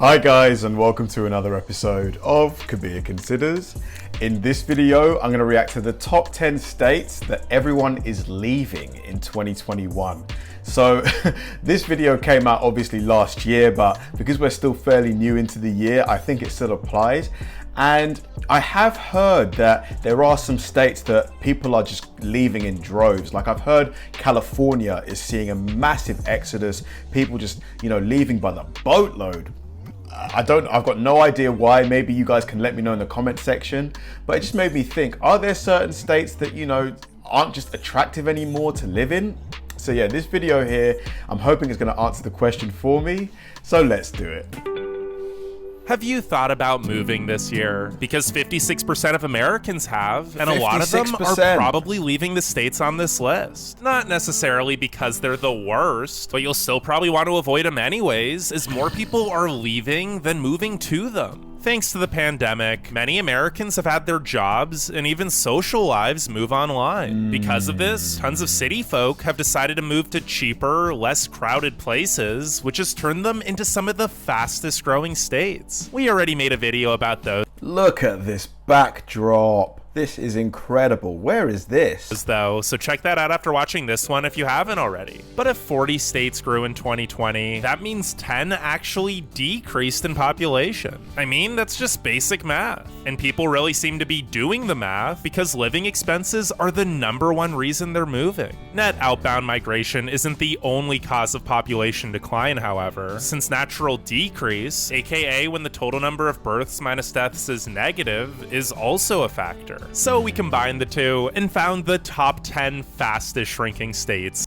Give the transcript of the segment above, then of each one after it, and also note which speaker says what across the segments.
Speaker 1: Hi guys, and welcome to another episode of Kabir Considers. In this video, I'm going to react to the top 10 states that everyone is leaving in 2021. So this video came out obviously last year, but because we're still fairly new into the year, I think it still applies. And I have heard that there are some states that people are just leaving in droves. Like I've heard California is seeing a massive exodus, people just, leaving by the boatload. I've got no idea why. Maybe you guys can let me know in the comment section, but it just made me think, are there certain states that, aren't just attractive anymore to live in? So yeah, this video here, I'm hoping is going to answer the question for me. So let's do it.
Speaker 2: Have you thought about moving this year? Because 56% of Americans have, and a lot of them are probably leaving the states on this list. Not necessarily because they're the worst, but you'll still probably want to avoid them anyways, as more people are leaving than moving to them. Thanks to the pandemic, many Americans have had their jobs and even social lives move online. Because of this, tons of city folk have decided to move to cheaper, less crowded places, which has turned them into some of the fastest growing states. We already made a video about those.
Speaker 1: Look at this backdrop. This is incredible. Where is this?
Speaker 2: So check that out after watching this one if you haven't already. But if 40 states grew in 2020, that means 10 actually decreased in population. I mean, that's just basic math. And people really seem to be doing the math because living expenses are the #1 reason they're moving. Net outbound migration isn't the only cause of population decline, however, since natural decrease, aka when the total number of births minus deaths is negative, is also a factor. So we combined the two and found the top 10 fastest shrinking states.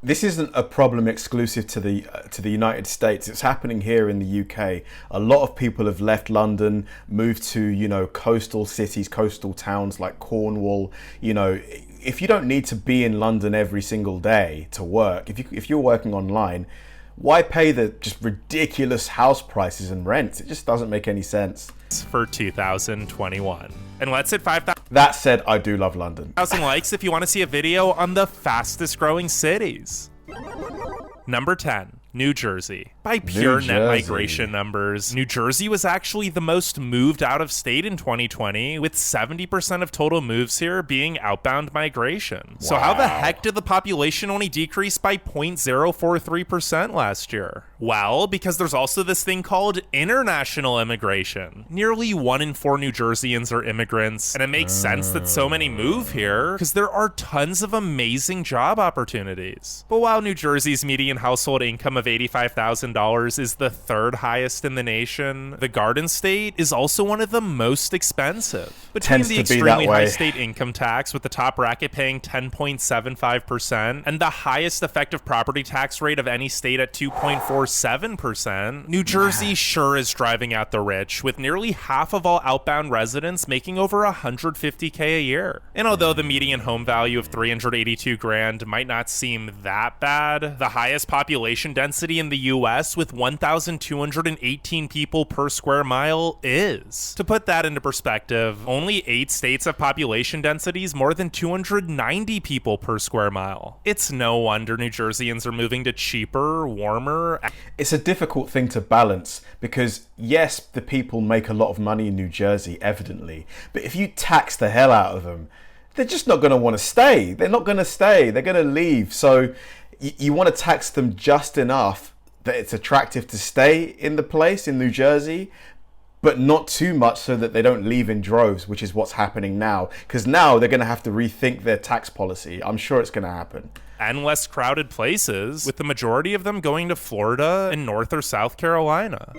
Speaker 1: This isn't a problem exclusive to the United States. It's happening here in the UK. A lot of people have left London, moved to, coastal cities, coastal towns like Cornwall. If you don't need to be in London every single day to work, if you're working online, why pay the just ridiculous house prices and rents? It just doesn't make any sense.
Speaker 2: For 2021. And let's hit 5,000.
Speaker 1: That said, I do love London.
Speaker 2: Likes if you want to see a video on the fastest growing cities. Number 10. New Jersey. By pure net migration numbers, New Jersey was actually the most moved out of state in 2020, with 70% of total moves here being outbound migration. Wow. So how the heck did the population only decrease by 0.043% last year? Well, because there's also this thing called international immigration. Nearly 1 in 4 New Jerseyans are immigrants, and it makes sense that so many move here because there are tons of amazing job opportunities. But while New Jersey's median household income of $85,000 is the 3rd highest in the nation, the Garden State is also one of the most expensive. Between the extremely high state income tax, with the top bracket paying 10.75%, and the highest effective property tax rate of any state at 2.47%, New Jersey sure is driving out the rich, with nearly half of all outbound residents making over $150K a year. And although the median home value of $382,000 might not seem that bad, the highest population density in the US with 1,218 people per square mile is. To put that into perspective, only 8 states have population densities more than 290 people per square mile. It's no wonder New Jerseyans are moving to cheaper, warmer.
Speaker 1: It's a difficult thing to balance because yes, the people make a lot of money in New Jersey, evidently, but if you tax the hell out of them, they're just not going to want to stay. They're not going to stay. They're going to leave. So you want to tax them just enough that it's attractive to stay in the place in New Jersey, but not too much so that they don't leave in droves, which is what's happening now. Because now they're going to have to rethink their tax policy. I'm sure it's going to happen.
Speaker 2: And less crowded places, with the majority of them going to Florida and North or South Carolina.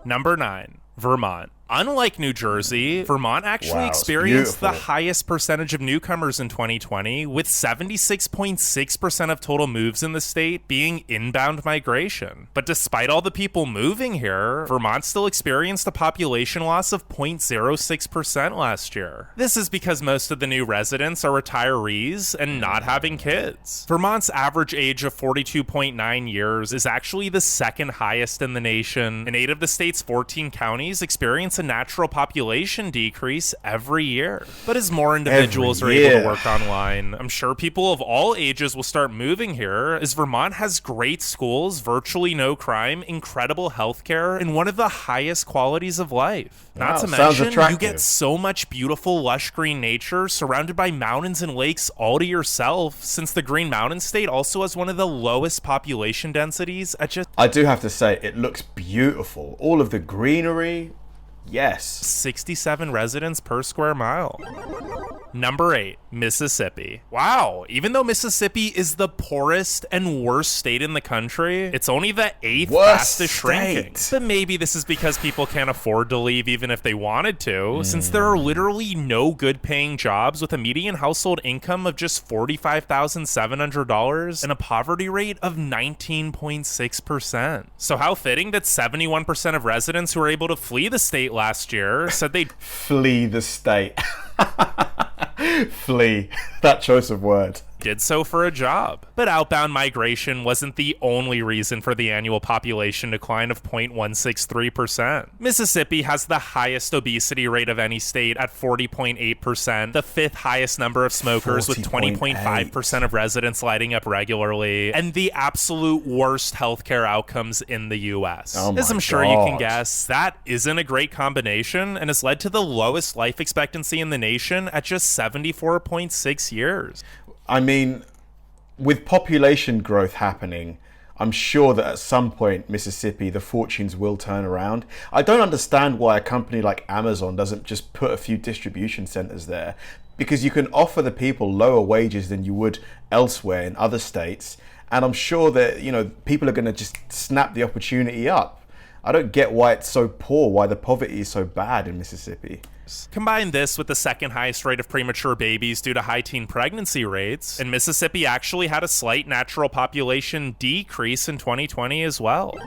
Speaker 2: Number 9. Vermont. Unlike New Jersey, Vermont actually experienced the highest percentage of newcomers in 2020, with 76.6% of total moves in the state being inbound migration. But despite all the people moving here, Vermont still experienced a population loss of 0.06% last year. This is because most of the new residents are retirees and not having kids. Vermont's average age of 42.9 years is actually the 2nd highest in the nation, and 8 of the state's 14 counties experience a natural population decrease every year. But as more individuals are able to work online, I'm sure people of all ages will start moving here, as Vermont has great schools, virtually no crime, incredible healthcare, and one of the highest qualities of life. Not to mention, you get so much beautiful, lush green nature surrounded by mountains and lakes all to yourself, since the Green Mountain State also has one of the lowest population densities at just...
Speaker 1: I do have to say, it looks beautiful. All of the greenery, yes.
Speaker 2: 67 residents per square mile. Number 8, Mississippi. Wow, even though Mississippi is the poorest and worst state in the country, it's only the 8th fastest shrinking. But maybe this is because people can't afford to leave even if they wanted to, since there are literally no good paying jobs with a median household income of just $45,700 and a poverty rate of 19.6%. So how fitting that 71% of residents who were able to flee the state last year said they'd
Speaker 1: flee the state. Flee. That choice of word.
Speaker 2: Did so for a job. But outbound migration wasn't the only reason for the annual population decline of 0.163%. Mississippi has the highest obesity rate of any state at 40.8%, the 5th highest number of smokers with 20.5% of residents lighting up regularly, and the absolute worst healthcare outcomes in the US. As I'm sure you can guess, that isn't a great combination and has led to the lowest life expectancy in the nation at just 74.6 years.
Speaker 1: I mean, with population growth happening, I'm sure that at some point, Mississippi, the fortunes will turn around. I don't understand why a company like Amazon doesn't just put a few distribution centers there, because you can offer the people lower wages than you would elsewhere in other states. And I'm sure that, you know, people are going to just snap the opportunity up. I don't get why it's so poor, why the poverty is so bad in Mississippi.
Speaker 2: Combine this with the second highest rate of premature babies due to high teen pregnancy rates, and Mississippi actually had a slight natural population decrease in 2020 as well.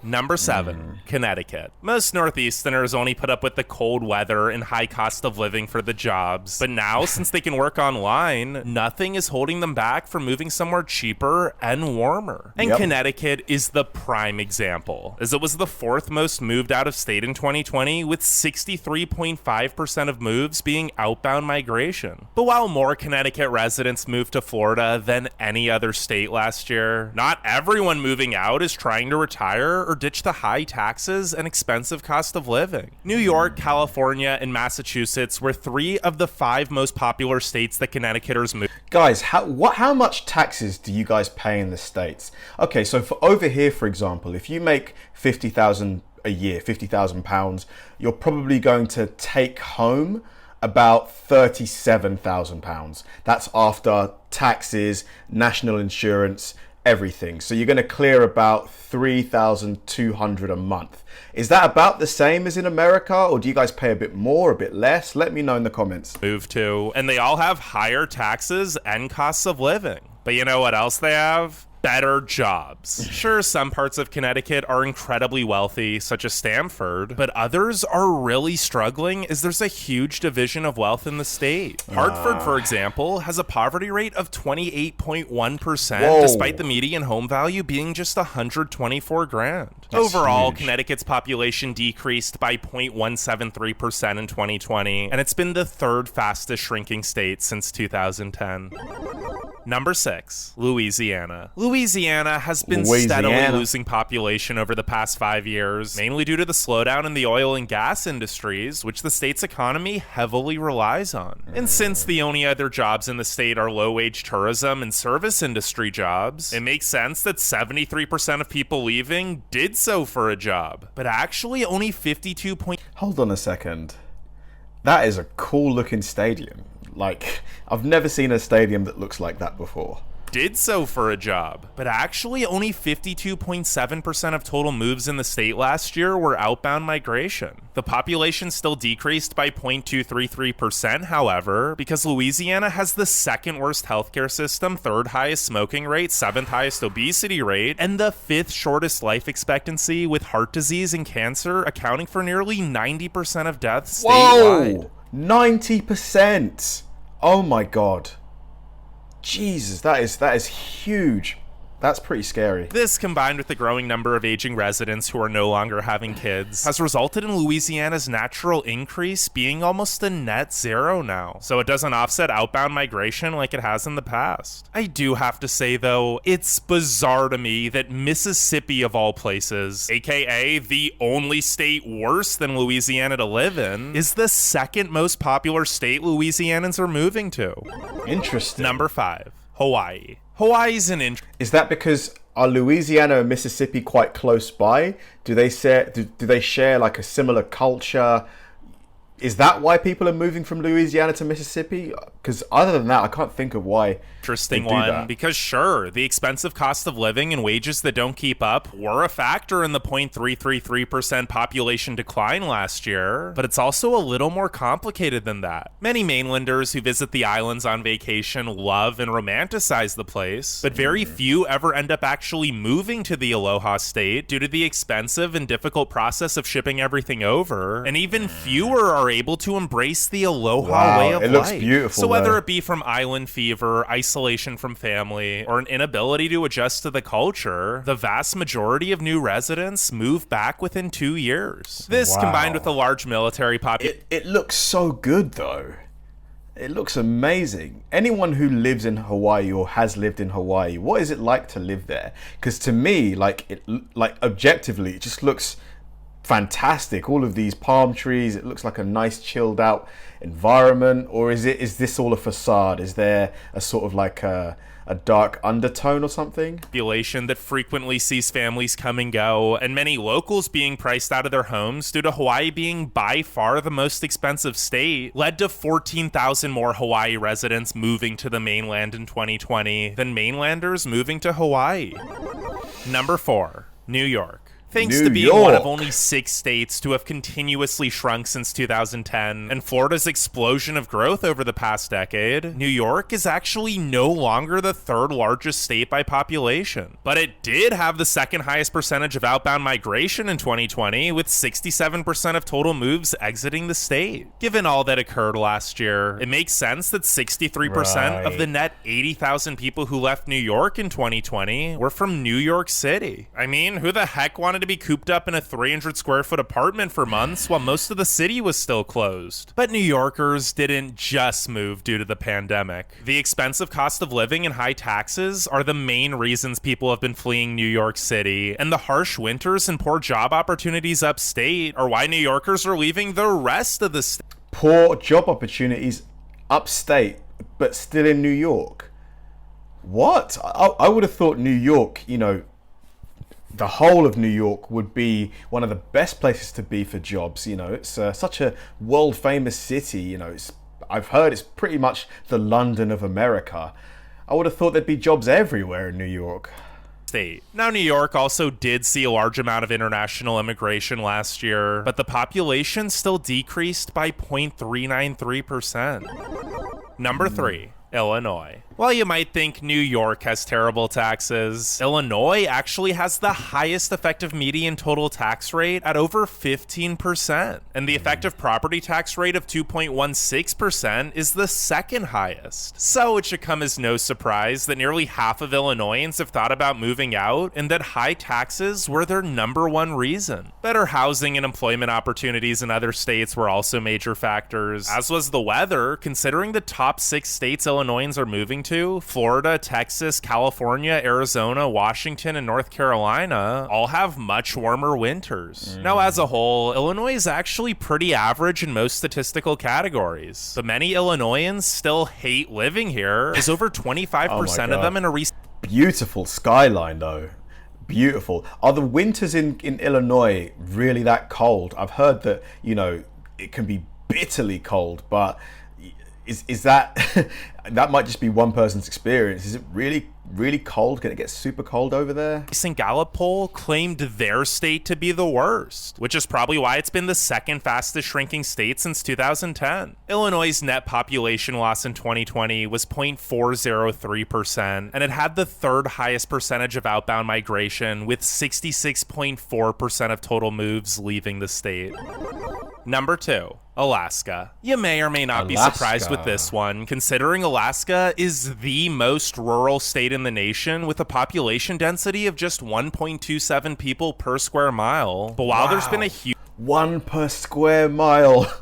Speaker 2: Number 7, Connecticut. Most Northeasterners only put up with the cold weather and high cost of living for the jobs, but now, since they can work online, nothing is holding them back from moving somewhere cheaper and warmer. And Connecticut is the prime example, as it was the 4th most moved out of state in 2020, with 63.5% of moves being outbound migration. But while more Connecticut residents moved to Florida than any other state last year, not everyone moving out is trying to retire or ditch the high taxes and expensive cost of living. New York, California, and Massachusetts were 3 of the 5 most popular states that Connecticuters moved.
Speaker 1: Guys, how much taxes do you guys pay in the States? Okay, so for over here, for example, if you make $50,000 a year, £50,000, you're probably going to take home about £37,000. That's after taxes, national insurance, everything. So you're going to clear about $3,200 a month. Is that about the same as in America, or do you guys pay a bit more, a bit less? Let me know in the comments.
Speaker 2: Move to, and they all have higher taxes and costs of living. But you know what else they have? Better jobs. Sure, some parts of Connecticut are incredibly wealthy, such as Stamford, but others are really struggling as there's a huge division of wealth in the state. Hartford, for example, has a poverty rate of 28.1%, despite the median home value being just $124,000. Overall, huge. Connecticut's population decreased by 0.173% in 2020, and it's been the 3rd fastest shrinking state since 2010. Number 6, Louisiana. Louisiana has been steadily losing population over the past 5 years, mainly due to the slowdown in the oil and gas industries, which the state's economy heavily relies on. And since the only other jobs in the state are low-wage tourism and service industry jobs, it makes sense that 73% of people leaving did so for a job. But actually, only 52.
Speaker 1: Hold on a second. That is a cool-looking stadium. Like, I've never seen a stadium that looks like that before.
Speaker 2: Did so for a job, but actually only 52.7% of total moves in the state last year were outbound migration. The population still decreased by 0.233%, however, because Louisiana has the 2nd worst healthcare system, 3rd highest smoking rate, 7th highest obesity rate, and the 5th shortest life expectancy, with heart disease and cancer accounting for nearly 90% of deaths statewide. 90%!
Speaker 1: Oh my god. Jesus, that is huge. That's pretty scary.
Speaker 2: This, combined with the growing number of aging residents who are no longer having kids, has resulted in Louisiana's natural increase being almost a net zero now. So it doesn't offset outbound migration like it has in the past. I do have to say, though, it's bizarre to me that Mississippi, of all places, aka the only state worse than Louisiana to live in, is the second most popular state Louisianans are moving to.
Speaker 1: Interesting.
Speaker 2: Number 5, Hawaii. Hawaii's an
Speaker 1: Is that because are Louisiana and Mississippi quite close by? Do they share like a similar culture? Is that why people are moving from Louisiana to Mississippi? Because other than that, I can't think of why.
Speaker 2: Interesting one, because sure, the expensive cost of living and wages that don't keep up were a factor in the 0.333% population decline last year, but it's also a little more complicated than that. Many mainlanders who visit the islands on vacation love and romanticize the place, but very few ever end up actually moving to the Aloha State due to the expensive and difficult process of shipping everything over, and even fewer are able to embrace the Aloha way of life.
Speaker 1: It looks beautiful.
Speaker 2: So whether it be from island fever, isolation from family, or an inability to adjust to the culture, the vast majority of new residents move back within 2 years. This, combined with a large military population...
Speaker 1: It looks so good, though. It looks amazing. Anyone who lives in Hawaii or has lived in Hawaii, what is it like to live there? Because to me, objectively, it just looks fantastic. All of these palm trees, it looks like a nice chilled out environment. Or is this all a facade? Is there a sort of like a dark undertone or something?
Speaker 2: Population that frequently sees families come and go, and many locals being priced out of their homes due to Hawaii being by far the most expensive state, led to 14,000 more Hawaii residents moving to the mainland in 2020 than mainlanders moving to Hawaii. Number 4, New York. Thanks to being one of only 6 states to have continuously shrunk since 2010, and Florida's explosion of growth over the past decade, New York is actually no longer the 3rd largest state by population. But it did have the 2nd highest percentage of outbound migration in 2020, with 67% of total moves exiting the state. Given all that occurred last year, it makes sense that 63% of the net 80,000 people who left New York in 2020 were from New York City. I mean, who the heck wanted to be cooped up in a 300 square foot apartment for months while most of the city was still closed? But New Yorkers didn't just move due to the pandemic. The expensive cost of living and high taxes are the main reasons people have been fleeing New York City, and the harsh winters and poor job opportunities upstate are why New Yorkers are leaving the rest of the state.
Speaker 1: Poor job opportunities upstate, but still in New York? What? I would have thought New York, the whole of New York would be one of the best places to be for jobs. It's such a world famous city. I've heard it's pretty much the London of America. I would have thought there'd be jobs everywhere in New York.
Speaker 2: State. Now, New York also did see a large amount of international immigration last year, but the population still decreased by 0.393%. Number 3, Illinois. While you might think New York has terrible taxes, Illinois actually has the highest effective median total tax rate at over 15%, and the effective property tax rate of 2.16% is the 2nd highest. So it should come as no surprise that nearly half of Illinoisans have thought about moving out, and that high taxes were their number 1 reason. Better housing and employment opportunities in other states were also major factors, as was the weather, considering the top 6 states Illinoisans are moving to, Florida, Texas, California, Arizona, Washington, and North Carolina, all have much warmer winters. Now, as a whole, Illinois is actually pretty average in most statistical categories, but many Illinoisans still hate living here, as over 25% of them in a recent...
Speaker 1: Beautiful skyline, though. Beautiful. Are the winters in Illinois really that cold? I've heard that, it can be bitterly cold, but is that that might just be one person's experience? Is it really cold? Can it get super cold over there?
Speaker 2: Recent Gallup poll claimed their state to be the worst, which is probably why it's been the 2nd fastest shrinking state since 2010. Illinois' net population loss in 2020 was 0.403%, and it had the 3rd highest percentage of outbound migration, with 66.4% of total moves leaving the state. Number 2. Alaska. You may or may not be surprised with this one, considering Alaska is the most rural state in the nation with a population density of just 1.27 people per square mile. But while there's been a huge
Speaker 1: 1 per square mile.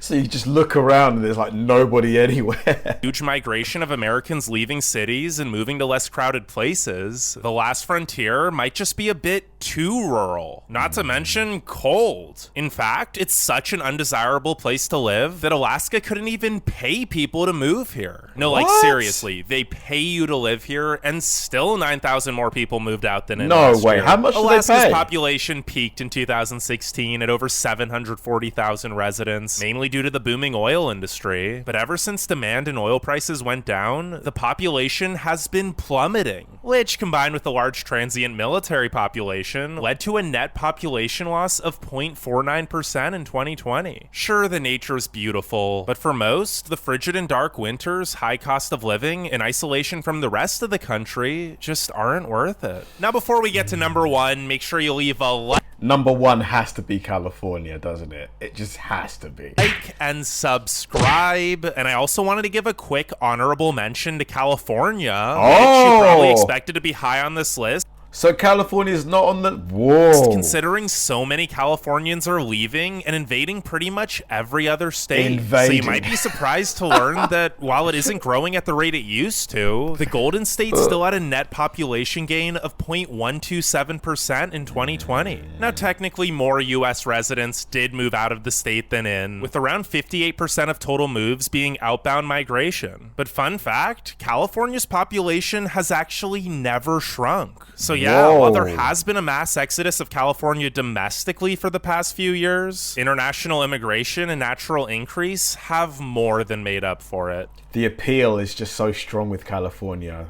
Speaker 1: So you just look around and there's like nobody anywhere.
Speaker 2: Huge migration of Americans leaving cities and moving to less crowded places, the last frontier might just be a bit too rural. Not to mention cold. In fact, it's such an undesirable place to live that Alaska couldn't even pay people to move here. No, like seriously, they pay you to live here and still 9,000 more people moved out than in last
Speaker 1: way.
Speaker 2: year.
Speaker 1: How much do they pay?
Speaker 2: Alaska's population peaked in 2016 at over 740,000 residents, mainly due to the booming oil industry. But ever since demand and oil prices went down, the population has been plummeting, which combined with the large transient military population led to a net population loss of 0.49% in 2020. Sure, the nature is beautiful, but for most, the frigid and dark winters, high cost of living, and isolation from the rest of the country just aren't worth it. Now, before we get to number 1, make sure you leave a like.
Speaker 1: Number 1 has to be California, doesn't it? It just has to be.
Speaker 2: Like and subscribe. And I also wanted to give a quick honorable mention to California, which you probably expected to be high on this list.
Speaker 1: So California is not on the... Whoa.
Speaker 2: Considering so many Californians are leaving and invading pretty much every other state. So you might be surprised to learn that while it isn't growing at the rate it used to, the Golden State still had a net population gain of 0.127% in 2020. Now, technically, more U.S. residents did move out of the state than in, with around 58% of total moves being outbound migration. But fun fact, California's population has actually never shrunk. So yeah, while there has been a mass exodus of California domestically for the past few years, international immigration and natural increase have more than made up for it.
Speaker 1: The appeal is just so strong with California.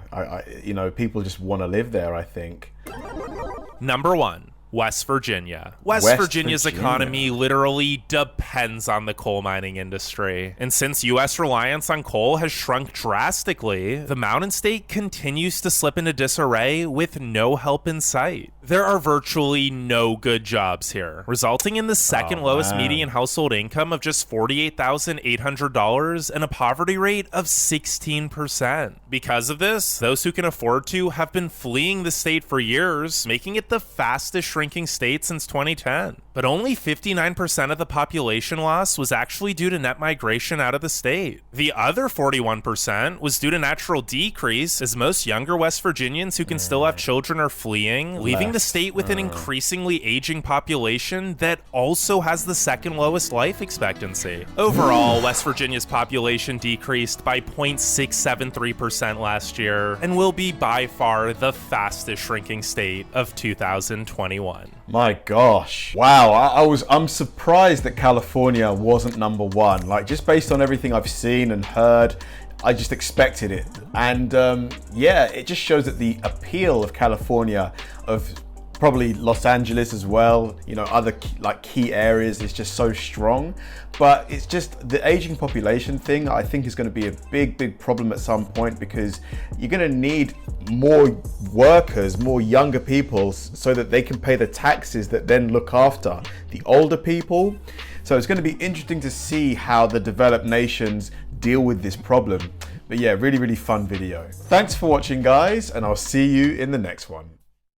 Speaker 1: You know, people just want to live there, I think.
Speaker 2: Number 1. West Virginia. West Virginia's economy literally depends on the coal mining industry. And since U.S. reliance on coal has shrunk drastically, the mountain state continues to slip into disarray with no help in sight. There are virtually no good jobs here, resulting in the second lowest median household income of just $48,800 and a poverty rate of 16%. Because of this, those who can afford to have been fleeing the state for years, making it the fastest shrinking state since 2010. But only 59% of the population loss was actually due to net migration out of the state. The other 41% was due to natural decrease, as most younger West Virginians who can still have children are fleeing, leaving the state with an increasingly aging population that also has the second lowest life expectancy. Overall, West Virginia's population decreased by 0.673% last year and will be by far the fastest shrinking state of 2021.
Speaker 1: My gosh. Wow, I'm surprised that California wasn't number 1. Like, just based on everything I've seen and heard, I just expected it. And yeah, it just shows that the appeal of California, of probably Los Angeles as well, you know, other key areas, is just so strong. But it's just the aging population thing, I think, is going to be a big problem at some point, because you're going to need more workers, more younger people, so that they can pay the taxes that then look after the older people. So it's going to be interesting to see how the developed nations deal with this problem. But yeah, really fun video. Thanks for watching, guys, and I'll see you in the next one.